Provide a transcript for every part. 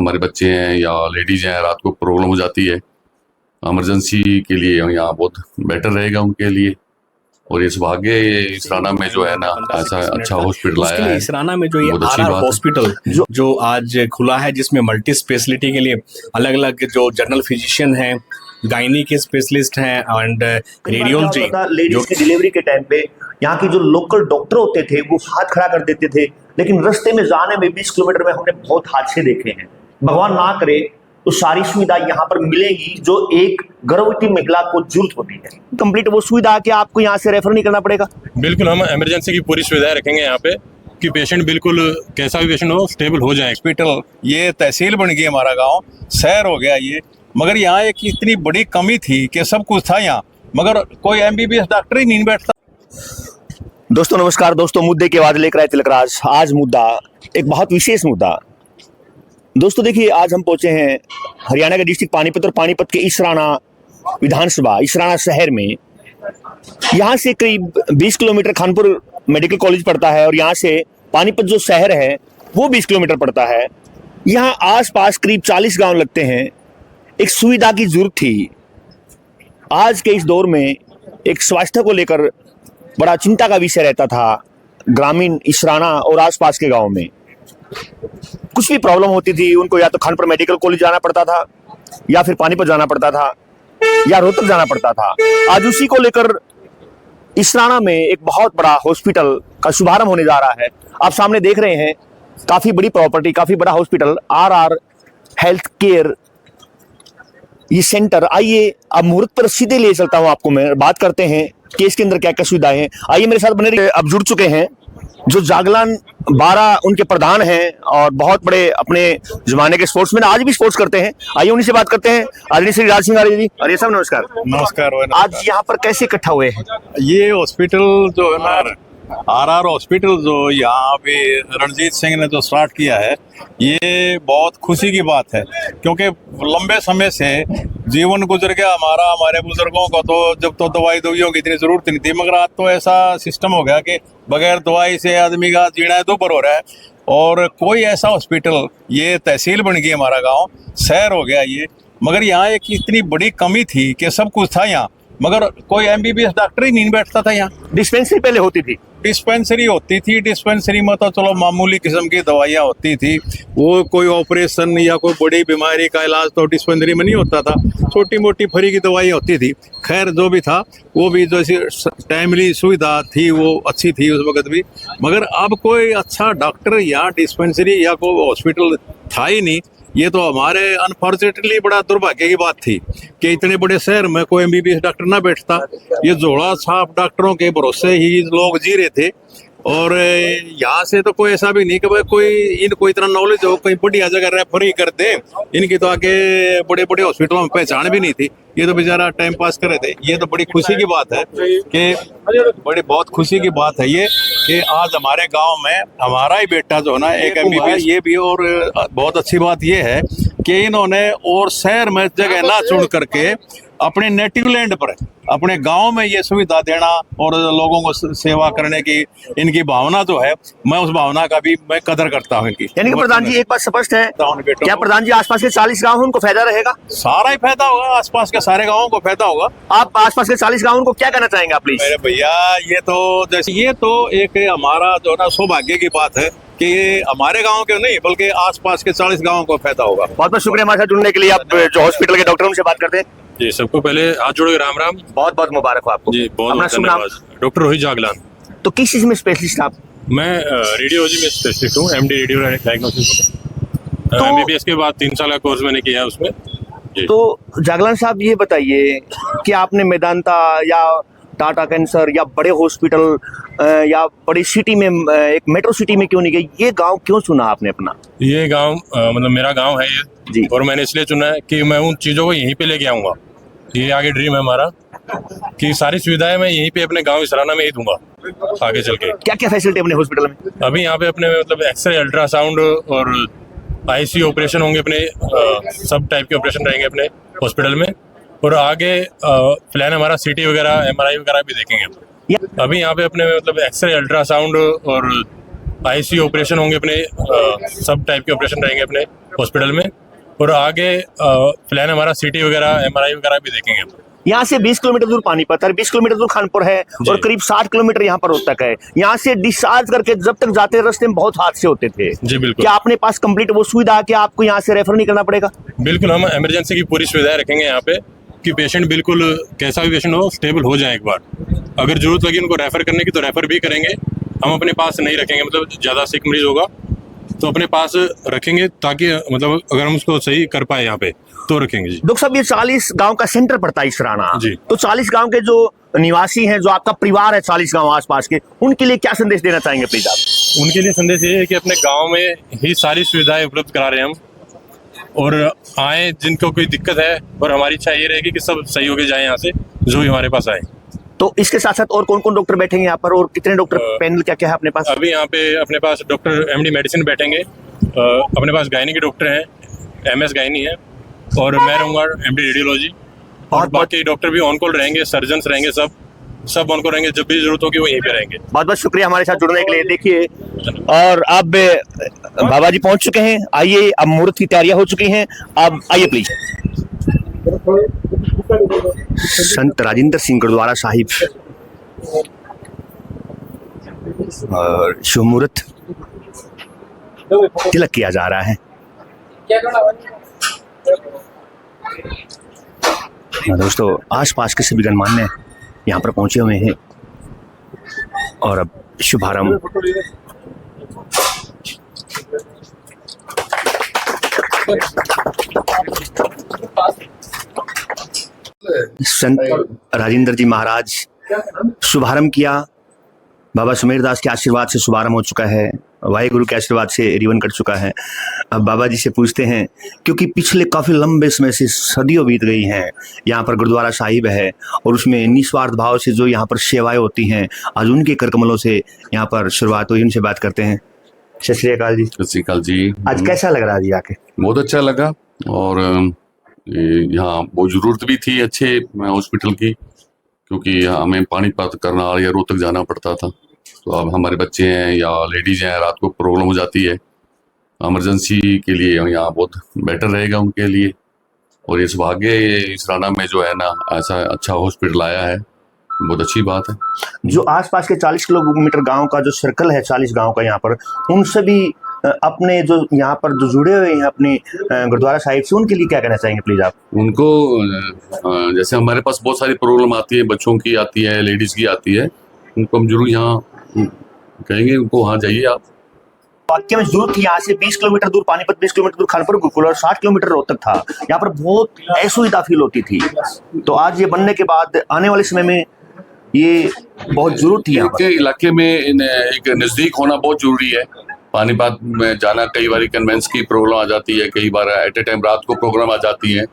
हमारे बच्चे हैं या लेडीज हैं, रात को प्रॉब्लम हो जाती है, इमरजेंसी के लिए यहाँ बहुत बेटर रहेगा उनके लिए। और ये सौभाग्य इसराना में जो है ना ऐसा अच्छा हॉस्पिटल आया है। इसराना में जो ये बहुत अच्छी आरआर बात है। हॉस्पिटल जो आज खुला है, जिसमें मल्टी स्पेशलिटी के लिए अलग अलग जो जनरल फिजिशियन हैं, गायनी के स्पेशलिस्ट हैं एंड रेडियोलॉजी। लेडीज की डिलीवरी के टाइम पे यहाँ की जो लोकल डॉक्टर होते थे वो हाथ खड़ा कर देते थे, लेकिन रास्ते में जाने में 20 किलोमीटर में हमने बहुत हादसे देखे हैं। भगवान ना करे तो सारी सुविधा यहाँ पर मिलेगी जो एक गर्भवती महिला को जरूरत होती है। कंप्लीट वो सुविधा कि आपको यहाँ से रेफर नहीं करना पड़ेगा। बिल्कुल, हम इमरजेंसी की पूरी सुविधाएं रखेंगे यहाँ पे कि पेशेंट बिल्कुल कैसा भी पेशेंट हो स्टेबल हो जाए। हॉस्पिटल ये तहसील बन गई, हमारा गांव शहर हो गया ये, मगर यहाँ एक इतनी बड़ी कमी थी कि सब कुछ था यहाँ, मगर कोई एमबीबीएस डॉक्टर ही नहीं बैठता। दोस्तों नमस्कार। दोस्तों मुद्दे के बाद लेकर आए तिलकराज। आज मुद्दा एक बहुत विशेष मुद्दा। दोस्तों देखिए, आज हम पहुंचे हैं हरियाणा के डिस्ट्रिक्ट पानीपत और पानीपत के इसराना विधानसभा इसराना शहर में। यहाँ से करीब 20 किलोमीटर खानपुर मेडिकल कॉलेज पड़ता है और यहाँ से पानीपत जो शहर है वो 20 किलोमीटर पड़ता है। यहाँ आसपास करीब 40 गांव लगते हैं। एक सुविधा की जरूरत थी। आज के इस दौर में एक स्वास्थ्य को लेकर बड़ा चिंता का विषय रहता था ग्रामीण इसराना और आसपास के गांव में। कुछ भी प्रॉब्लम होती थी उनको या तो खानपुर मेडिकल कॉलेज जाना पड़ता था या फिर पानीपत जाना पड़ता था या रोहतक जाना पड़ता था। आज उसी को लेकर इसराना में एक बहुत बड़ा हॉस्पिटल का शुभारंभ होने जा रहा है। आप सामने देख रहे हैं काफी बड़ी प्रॉपर्टी, काफी बड़ा हॉस्पिटल आरआर हेल्थ केयर ये सेंटर। आइए अब मुहूर्त पर सीधे ले चलता हूं आपको, मैं बात करते हैं कि इसके अंदर क्या क्या सुविधाएं हैं। आइए मेरे साथ बने रहिए। अब जुड़ चुके हैं जो जागलान 12 उनके प्रधान हैं और बहुत बड़े अपने जमाने के स्पोर्ट्समैन, आज भी स्पोर्ट्स करते हैं। आइए उन्हीं से बात करते हैं। आदरणीय श्री राज सिंह आर्य जी। आर्य साहब नमस्कार। नमस्कार। आज यहाँ पर कैसे इकट्ठा हुए हैं? ये हॉस्पिटल जो है ना आरआर हॉस्पिटल जो यहाँ पे रणजीत सिंह ने जो स्टार्ट किया है, ये बहुत खुशी की बात है, क्योंकि लंबे समय से जीवन गुजर गया हमारा। हमारे बुजुर्गों को तो जब तो दवाई दवाइयों की इतनी जरूरत नहीं थी, मगर आज तो ऐसा सिस्टम हो गया कि बगैर दवाई से आदमी का जीना दुभर हो रहा है। और कोई ऐसा हॉस्पिटल, ये तहसील बन गई, हमारा गाँव शहर हो गया ये, मगर यहाँ एक इतनी बड़ी कमी थी कि सब कुछ था यहाँ, मगर कोई एमबीबीएस डॉक्टर ही नहीं बैठता था यहाँ। डिस्पेंसरी पहले होती थी, डिस्पेंसरी होती थी, डिस्पेंसरी में तो चलो मामूली किस्म की दवाइयाँ होती थी, वो कोई ऑपरेशन या कोई बड़ी बीमारी का इलाज तो डिस्पेंसरी में नहीं होता था, छोटी मोटी फ्री की दवाइयाँ होती थी। खैर जो भी था वो भी जैसी टाइमली सुविधा थी वो अच्छी थी उस वक्त भी, मगर अब कोई अच्छा डॉक्टर या डिस्पेंसरी या कोई हॉस्पिटल था ही नहीं। ये तो हमारे अनफॉर्चुनेटली बड़ा दुर्भाग्य की बात थी कि इतने बड़े शहर में कोई एमबीबीएस डॉक्टर ना बैठता। ये जोड़ा छाप डॉक्टरों के भरोसे ही लोग जी रहे थे। और यहाँ से तो कोई ऐसा भी नहीं कि भाई कोई इनको इतना नॉलेज हो कहीं बढ़िया जगह रेफर कर दे। इनकी तो आगे बड़े बड़े हॉस्पिटलों में पहचान भी नहीं थी। ये तो बेचारा टाइम पास कर रहे थे। ये तो बड़ी खुशी की बात है कि बहुत खुशी की बात है ये कि आज हमारे गांव में हमारा ही बेटा जो है ना एक एमबीबीएस ये भी। और बहुत अच्छी बात ये है कि इन्होंने और शहर में जगह ना चुन करके अपने नेटिव लैंड पर अपने गांव में ये सुविधा देना और लोगों को सेवा करने की इनकी भावना जो है, मैं उस भावना का भी मैं कदर करता हूँ इनकी। यानी कि प्रधान जी एक बात स्पष्ट है, क्या प्रधान जी आसपास के 40 गांव उनको फायदा रहेगा? सारा ही फायदा होगा, आसपास के सारे गाँवों को फायदा होगा। आप आसपास के 40 गाँव को क्या कहना चाहेंगे आप प्लीज? मेरे भैया ये तो एक हमारा जो ना सौभाग्य की बात है कि हमारे गांव के नहीं बल्कि आसपास के 40 गांवों को फायदा होगा। बहुत बहुत शुक्रिया हमारे साथ जुड़ने के लिए। आप जो हॉस्पिटल के डॉक्टर उनसे बात करते हैं जी। सबको पहले हाथ जोड़ के राम राम। बहुत बहुत मुबारक हो आपको जी, बहुत अपना शुभ नाम? धन्यवाद। डॉक्टर रोहित जागलान। तो किस चीज में स्पेशलिस्ट आप? मैं रेडियोलॉजी में स्पेशलिस्ट हूँ, एमडी रेडियो डायग्नोसिस। एमबीबीएस के बाद 3 साल का कोर्स मैंने किया उसमें जी। तो जागलान साहब ये बताइए कि आपने मेदांता या टाटा कैंसर या बड़े हॉस्पिटल या बड़ी सिटी में एक मेट्रो सिटी में क्यों नहीं गए? ये गांव क्यों चुना आपने अपना? ये गांव मतलब मेरा गांव है ये जी। और मैंने इसलिए चुना है कि मैं उन चीज़ों को यहीं पे लेके आऊँगा। ये आगे ड्रीम है हमारा कि सारी सुविधाएं मैं यहीं पे अपने गांव इसराना में ही दूंगा आगे चल के। क्या क्या फैसिलिटी अपने हॉस्पिटल में? अभी यहाँ पे अपने मतलब एक्सरे, अल्ट्रासाउंड और आईसीयू ऑपरेशन होंगे अपने, सब टाइप के ऑपरेशन रहेंगे अपने हॉस्पिटल में। और आगे प्लान हमारा सीटी वगैरह, एमआरआई वगैरह भी देखेंगे। अभी यहाँ पे अपने मतलब एक्सरे, अल्ट्रासाउंड और आईसीयू ऑपरेशन होंगे अपने, सब टाइप के ऑपरेशन रहेंगे अपने हॉस्पिटल में। और आगे प्लान हमारा सिटी वगैरह एमआरआई वगैरह भी देखेंगे हम। यहाँ से 20 किलोमीटर दूर पानीपत है, 20 किलोमीटर दूर खानपुर है और करीब 60 किलोमीटर यहाँ पर रोहतक है। यहाँ से डिस्चार्ज करके जब तक जाते रास्ते में बहुत हादसे होते थे। जी बिल्कुल। क्या अपने पास कंप्लीट वो सुविधा है कि आपको यहाँ से रेफर नहीं करना पड़ेगा? बिल्कुल, हम इमरजेंसी की पूरी सुविधाएं रखेंगे यहाँ पे कि पेशेंट बिल्कुल कैसा भी पेशेंट हो स्टेबल हो जाए। एक बार अगर जरूरत लगी उनको रेफर करने की तो रेफर भी करेंगे। हम अपने पास नहीं रखेंगे, मतलब ज़्यादा सिक मरीज होगा तो अपने पास रखेंगे ताकि मतलब अगर हम उसको सही कर पाए यहाँ पे तो रखेंगे। जी डॉक्टर साहब, ये 40 गांव का सेंटर पड़ता है इसराना जी। तो 40 गांव के जो निवासी हैं, जो आपका परिवार है 40 गांव आसपास के, उनके लिए क्या संदेश देना चाहेंगे प्लीज आप? उनके लिए संदेश ये है कि अपने गांव में ही सारी सुविधाएं उपलब्ध करा रहे हैं हम, और आए जिनको कोई दिक्कत है। और हमारी इच्छा ये रहेगी कि सब सही होके जाए यहाँ से, जो भी हमारे पास आए। तो इसके साथ साथ और कौन कौन डॉक्टर बैठेंगे यहाँ पर और कितने डॉक्टर पैनल क्या क्या है अपने पास? अभी यहाँ पे अपने पास डॉक्टर एमडी मेडिसिन बैठेंगे, अपने पास गायनी के डॉक्टर हैं, एमएस गायनी है, और मैं रहूँगा एमडी रेडियोलॉजी। और बाकी डॉक्टर भी ऑन कॉल रहेंगे, सर्जन्स रहेंगे, सब ऑन कॉल रहेंगे। जब भी जरूरत होगी वो यहीं पे रहेंगे। बहुत बहुत शुक्रिया हमारे साथ जुड़ने के लिए। देखिए, और अब बाबा जी पहुंच चुके हैं। आइए, अब मुहूर्त की तैयारियां हो चुकी हैं। अब आइए प्लीज। संत राजेंद्र सिंह गुरुद्वारा साहिब और शुभ मुहूर्त तिलक किया जा रहा है। दोस्तों, आसपास के सभी गणमान्य यहाँ पर पहुंचे हुए हैं और अब शुभारंभ संत राजेंद्र जी महाराज शुभारंभ किया। बाबा सुमेर दास के आशीर्वाद से शुभारंभ हो चुका है, वाहेगुरु के आशीर्वाद से रिवन कर चुका है। अब बाबा जी से पूछते हैं, क्योंकि पिछले काफी लंबे समय से सदियों बीत गई हैं, यहाँ पर गुरुद्वारा साहिब है और उसमें निस्वार्थ भाव से जो यहाँ पर सेवाएं होती हैं, आज उनके कर कमलों से यहाँ पर शुरुआत हुई। उनसे बात करते हैं। सत श्री अकाल जी। सत श्री अकाल जी। आज कैसा लग रहा है जी आके? बहुत अच्छा लगा, और यहाँ बहुत जरूरत भी थी अच्छे हॉस्पिटल की, क्योंकि हमें पानीपत करनाल या रोहतक जाना पड़ता था। तो अब हमारे बच्चे हैं या लेडीज हैं, रात को प्रॉब्लम हो जाती है, इमरजेंसी के लिए यहाँ बहुत बेटर रहेगा उनके लिए। और ये सौभाग्य इसराना में जो है ना, ऐसा अच्छा हॉस्पिटल आया है, बहुत अच्छी बात है। जो आसपास के 40 किलोमीटर गांव का जो सर्कल है, 40 गांव का, यहाँ पर उन सभी अपने जो यहाँ पर जो जुड़े हुए हैं अपने गुरुद्वारा साहिब से, उनके लिए क्या कहना चाहेंगे प्लीज आप? उनको जैसे हमारे पास बहुत सारी प्रॉब्लम आती है, बच्चों की आती है, लेडीज की आती है, उनको हम जरूर यहाँ कहेंगे उनको वहाँ जाइए आप। वाकई में जरूरत थी। यहाँ से 20 किलोमीटर दूर पानीपत, 20 किलोमीटर दूर खानपुर गुरुकुल और 60 किलोमीटर रोहतक था। यहाँ पर बहुत असुविधा फील होती थी। तो आज ये बनने के बाद आने वाले समय में ये बहुत जरूरत थी। यहाँ के इलाके में एक नजदीक होना बहुत जरूरी है। पानीपत में जाना, कई बार कन्वेंस की प्रॉब्लम आ जाती है, कई बार एट ए टाइम रात को प्रोग्राम आ जाती है,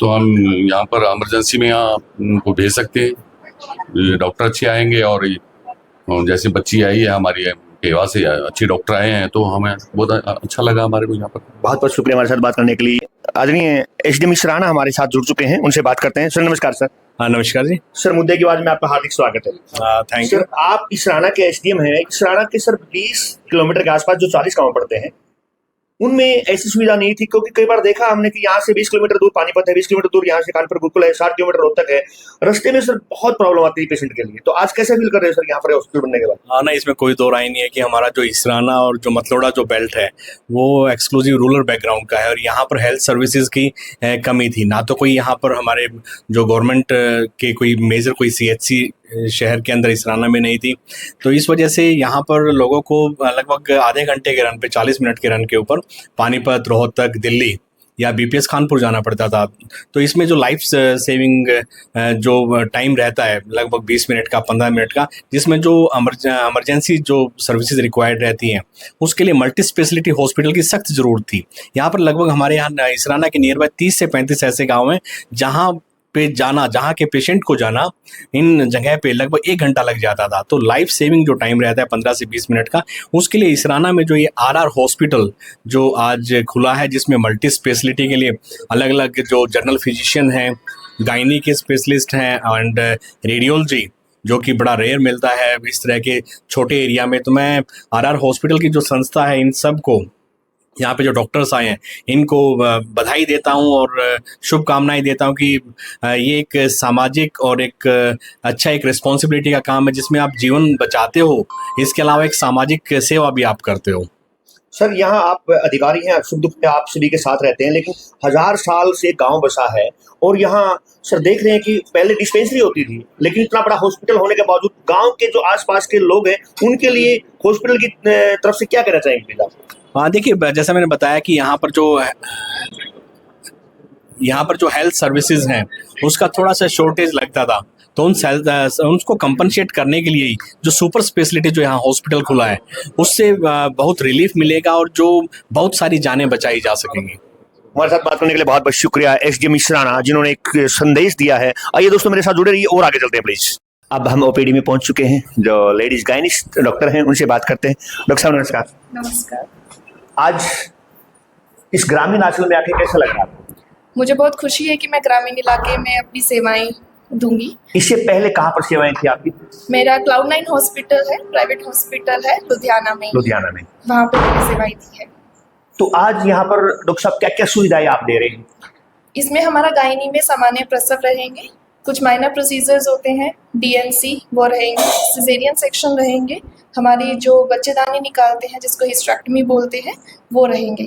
तो हम यहाँ पर इमरजेंसी में यहाँ उनको भेज सकते हैं। डॉक्टर अच्छे आएंगे, और जैसे बच्ची आई है हमारी केवा से, अच्छे डॉक्टर आए हैं, तो हमें बहुत अच्छा लगा हमारे को यहाँ पर। बहुत बहुत शुक्रिया हमारे साथ बात करने के लिए। आदरणीय एसडीएम इसराना हमारे साथ जुड़ चुके हैं, उनसे बात करते हैं। सर नमस्कार। सर हाँ नमस्कार जी। सर, मुद्दे की आवाज में आपका हार्दिक स्वागत है। Thank you. सर, आप इसराना के एसडीएम हैं। इसराना के सर 20 किलोमीटर के आसपास जो 40 गांव पड़ते हैं, उनमें ऐसी सुविधा नहीं थी, क्योंकि कई बार देखा हमने कि यहाँ से 20 किलोमीटर दूर पानीपत है, 20 किलोमीटर दूर यहाँ से कानपुर गुरुकुल है, 60 किलोमीटर रोहतक है। रास्ते में सर बहुत प्रॉब्लम आती है पेशेंट के लिए। तो आज कैसे फील कर रहे हैं सर यहाँ पर हॉस्पिटल बनने के बाद? हाँ ना, इसमें कोई दो राय नहीं है कि हमारा जो इसराना और जो मतलोड़ा जो बेल्ट है वो एक्सक्लूसिव रूरल बैकग्राउंड का है, और यहाँ पर हेल्थ सर्विसेज की कमी थी। ना तो कोई यहाँ पर हमारे जो गवर्नमेंट के कोई मेजर कोई सीएचसी शहर के अंदर इसराना में नहीं थी। तो इस वजह से यहाँ पर लोगों को लगभग आधे घंटे के रन पे, 40 मिनट के रन के ऊपर पानीपत, रोहतक, दिल्ली या बीपीएस कानपुर जाना पड़ता था। तो इसमें जो लाइफ सेविंग जो टाइम रहता है लगभग 20 मिनट का, 15 मिनट का, जिसमें जो इमरजेंसी जो सर्विसेज रिक्वायर्ड रहती हैं, उसके लिए मल्टी स्पेशलिटी हॉस्पिटल की सख्त ज़रूरत थी। यहाँ पर लगभग हमारे यहाँ इसराना के नियर बाय 30 से 35 ऐसे गाँव हैं जहाँ पे जाना, जहाँ के पेशेंट को जाना, इन जगह पे लगभग 1 घंटा लग जाता था। तो लाइफ सेविंग जो टाइम रहता है 15 से 20 मिनट का, उसके लिए इसराना में जो ये आरआर हॉस्पिटल जो आज खुला है, जिसमें मल्टी स्पेशलिटी के लिए अलग अलग जो जनरल फिजिशियन हैं, गायनी के स्पेशलिस्ट हैं एंड रेडियोलॉजी जो कि बड़ा रेयर मिलता है इस तरह के छोटे एरिया में। तो मैं आरआर हॉस्पिटल की जो संस्था है, इन सब को, यहाँ पे जो डॉक्टर्स आए हैं, इनको बधाई देता हूँ और शुभकामनाएं देता हूँ कि ये एक सामाजिक और एक अच्छा एक रिस्पॉन्सिबिलिटी का काम है जिसमें आप जीवन बचाते हो, इसके अलावा एक सामाजिक सेवा भी आप करते हो। सर, यहाँ आप अधिकारी हैं, सुख दुख में आप सभी के साथ रहते हैं, लेकिन 1000 साल से गांव बसा है और यहाँ सर देख रहे हैं कि पहले डिस्पेंसरी होती थी, लेकिन इतना बड़ा हॉस्पिटल होने के बावजूद गांव के जो आसपास के लोग हैं उनके लिए हॉस्पिटल की तरफ से क्या कहना चाहेंगे? हाँ, देखिए, जैसा मैंने बताया कि यहाँ पर जो हेल्थ सर्विसेज हैं उसका थोड़ा सा शॉर्टेज लगता था, तो उनको कंपनसेट करने के लिए ही जो सुपर स्पेशलिटी जो यहाँ हॉस्पिटल खुला है उससे बहुत रिलीफ मिलेगा और जो बहुत सारी जानें बचाई जा सकेंगी। हमारे साथ बात करने के लिए बहुत बहुत शुक्रिया एसडीएम इसराना, जिन्होंने एक संदेश दिया है। आइए दोस्तों, मेरे साथ जुड़े रहिए और आगे चलते हैं प्लीज। अब हम ओपीडी में पहुंच चुके हैं, जो लेडीज गायनिस्ट डॉक्टर हैं उनसे बात करते हैं। डॉक्टर साहब नमस्कार। नमस्कार। आज इस ग्रामीण आंचल में आके कैसा लग रहा है? मुझे बहुत खुशी है कि मैं ग्रामीण इलाके में अपनी सेवाएं दूंगी। इससे पहले कहाँ पर सेवाएं थी आपकी? मेरा क्लाउड9 हॉस्पिटल है, प्राइवेट हॉस्पिटल है लुधियाना में, वहाँ पे मैंने सेवाएं दी है। तो आज यहाँ पर डॉक्टर साहब क्या क्या सुविधाएं आप दे रहे हैं? इसमें हमारा गायनी में सामान्य प्रसव रहेंगे, कुछ माइनर प्रोसीजर्स होते हैं, डीएनसी वो रहेंगे, सिजेरियन सेक्शन रहेंगे, हमारी जो बच्चेदानी निकालते हैं जिसको हिस्टेरेक्टमी बोलते हैं वो रहेंगे।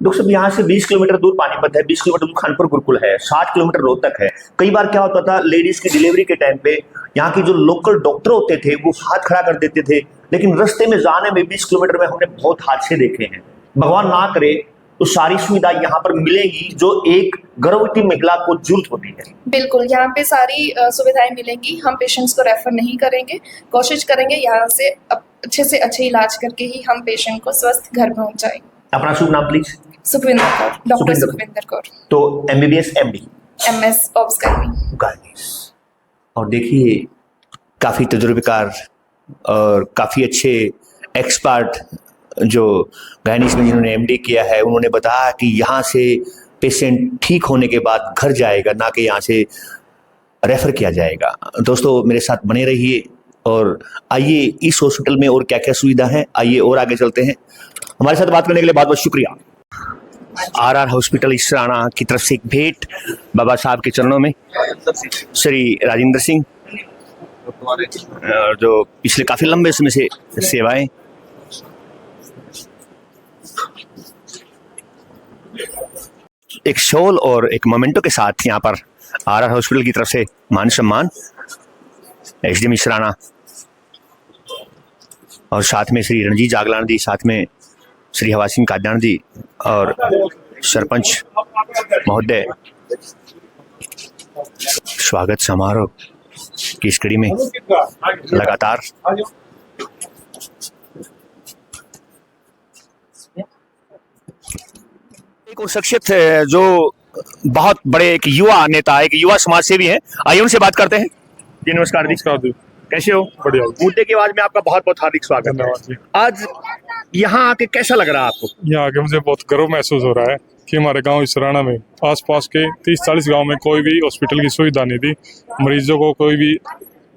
डॉक्टर साहब, यहाँ से 20 किलोमीटर दूर पानीपत है, 20 किलोमीटर दूर खानपुर गुरुकुल है, 60 किलोमीटर रोहतक है। कई बार क्या होता था, लेडीज की डिलीवरी के टाइम पे यहाँ के जो लोकल डॉक्टर होते थे वो हाथ खड़ा कर देते थे, लेकिन रास्ते में जाने में 20 किलोमीटर में हमने बहुत हादसे देखे हैं। भगवान ना करे तो सारी सुविधा यहाँ पर मिलेगी जो एक गर्भवती महिला को जरूरत होती है। बिल्कुल, यहाँ पे सारी सुविधाएं मिलेंगी। हम पेशेंट्स को रेफर नहीं करेंगे, कोशिश करेंगे यहाँ से अच्छे इलाज करके ही हम पेशेंट को स्वस्थ घर पहुँचाएं। अपना शुभ नाम प्लीज? सुखविंदर कौर, डॉक्टर सुखविंदर कौर। तो MBBS MD MS obs gynae. और देखिए, काफी तजुर्बेकार और काफी अच्छे एक्सपर्ट जो गायनिस में जिन्होंने एमडी किया है, उन्होंने बताया कि यहाँ से पेशेंट ठीक होने के बाद घर जाएगा, ना कि यहाँ से रेफर किया जाएगा। दोस्तों, मेरे साथ बने रहिए और आइए इस हॉस्पिटल में और क्या क्या सुविधा है, आइए और आगे चलते हैं। हमारे साथ बात करने के लिए बहुत बहुत शुक्रिया। आरआर हॉस्पिटल इसराना की तरफ से एक भेंट बाबा साहब के चरणों में, श्री राजेंद्र सिंह, जो पिछले काफी लंबे समय से सेवाएं, एक शॉल और एक मोमेंटो के साथ यहाँ पर आरआर हॉस्पिटल की तरफ से मान सम्मान एसडीएम इसराना और साथ में श्री रणजीत जागलान जी, साथ में श्री हवा सिंह कादयान जी और सरपंच महोदय स्वागत समारोह की इस कड़ी में लगातार एक वो शख्सियत है जो बहुत बड़े एक युवा नेता, एक युवा समाज सेवी है। आइए उनसे बात करते हैं। जी नमस्कार जी, कैसे हो? बढ़िया। मुद्दे की आवाज में आपका बहुत बहुत हार्दिक स्वागत है। आज यहाँ आके कैसा लग रहा है आपको? यहाँ आके मुझे बहुत गर्व महसूस हो रहा है कि हमारे गांव इसराना में आसपास के 30-40 गांव में कोई भी हॉस्पिटल की सुविधा नहीं थी। मरीजों को कोई भी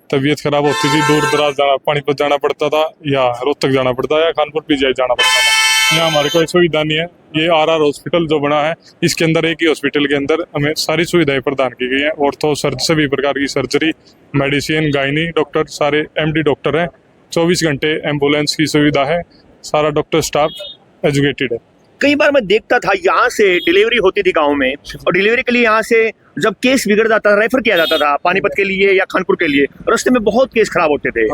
तबीयत खराब होती थी, दूर दराज जाना, पानीपत जाना पड़ता था या रोहतक जाना पड़ता या कानपुर पीजीआई जाना पड़ता था। यहाँ हमारे कोई सुविधा नहीं है। ये आरआर हॉस्पिटल जो बना है, इसके अंदर एक ही हॉस्पिटल के अंदर हमें सारी सुविधाएं प्रदान की गई हैं। ऑर्थो सभी प्रकार की सर्जरी, मेडिसिन, गायनी डॉक्टर, सारे एमडी डॉक्टर हैं। 24 घंटे एम्बुलेंस की सुविधा है। सारा डॉक्टर स्टाफ एजुकेटेड है। कई बार मैं देखता था यहाँ से डिलीवरी होती थी गांव में, और डिलीवरी के लिए यहाँ से जब केस बिगड़ जाता था रेफर किया जाता था पानीपत के लिए या खानपुर के लिए। रास्ते में बहुत केस खराब होते थे।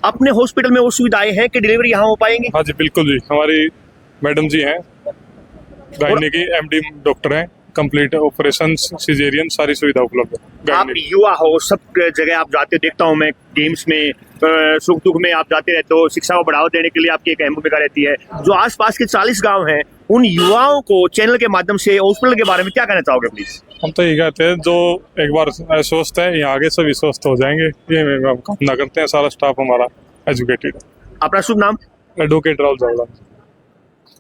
अपने हॉस्पिटल में वो सुविधाएं हैं कि डिलीवरी यहाँ हो पाएंगी? हाँ जी बिल्कुल जी, हमारी मैडम जी हैं, गायनी की एमडी डॉक्टर हैं, कंप्लीट ऑपरेशन, सिजेरियन, सारी सुविधा उपलब्ध है। आप युवा हो, सब जगह आप जाते देखता हूँ मैं, गेम्स में, सुख दुख में आप जाते रहते हो, शिक्षा को बढ़ावा देने के लिए आपकी एक अहम भूमिका रहती है। जो आसपास के 40 गांव हैं, उन युवाओं को चैनल के माध्यम से हॉस्पिटल के बारे में क्या कहना चाहोगे प्लीज? हम तो ये कहते हैं, जो एक बार स्वस्थ है, यहाँ आगे सभी स्वस्थ हो जाएंगे, ये हम कामना करते हैं। सारा स्टाफ हमारा एजुकेटेड है। अपना शुभ नाम? एडवोकेट राहुल जावड़ा।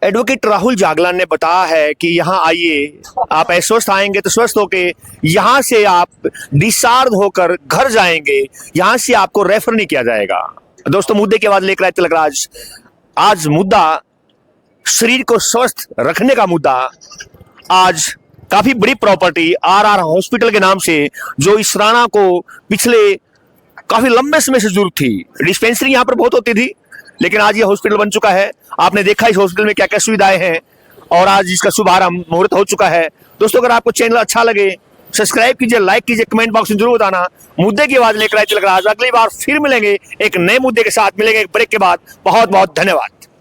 एडवोकेट राहुल जागलान ने बताया है कि यहाँ आइए, आप अस्वस्थ आएंगे तो स्वस्थ होके यहाँ से आप डिस्चार्ज होकर घर जाएंगे, यहाँ से आपको रेफर नहीं किया जाएगा। दोस्तों, मुद्दे की आवाज लेकर आए तिलकराज। आज मुद्दा शरीर को स्वस्थ रखने का मुद्दा। आज काफी बड़ी प्रॉपर्टी आरआर हॉस्पिटल के नाम से, जो इसराना को पिछले काफी लंबे समय से जरूरत थी। डिस्पेंसरी यहाँ पर बहुत होती थी, लेकिन आज ये हॉस्पिटल बन चुका है। आपने देखा इस हॉस्पिटल में क्या क्या सुविधाएं हैं और आज इसका शुभारंभ मुहूर्त हो चुका है। दोस्तों, अगर आपको चैनल अच्छा लगे सब्सक्राइब कीजिए, लाइक कीजिए, कमेंट बॉक्स में जरूर बताना। मुद्दे की आवाज लेकर आए तिलकराज। अगली बार फिर मिलेंगे एक नए मुद्दे के साथ, मिलेंगे एक ब्रेक के बाद। बहुत बहुत धन्यवाद।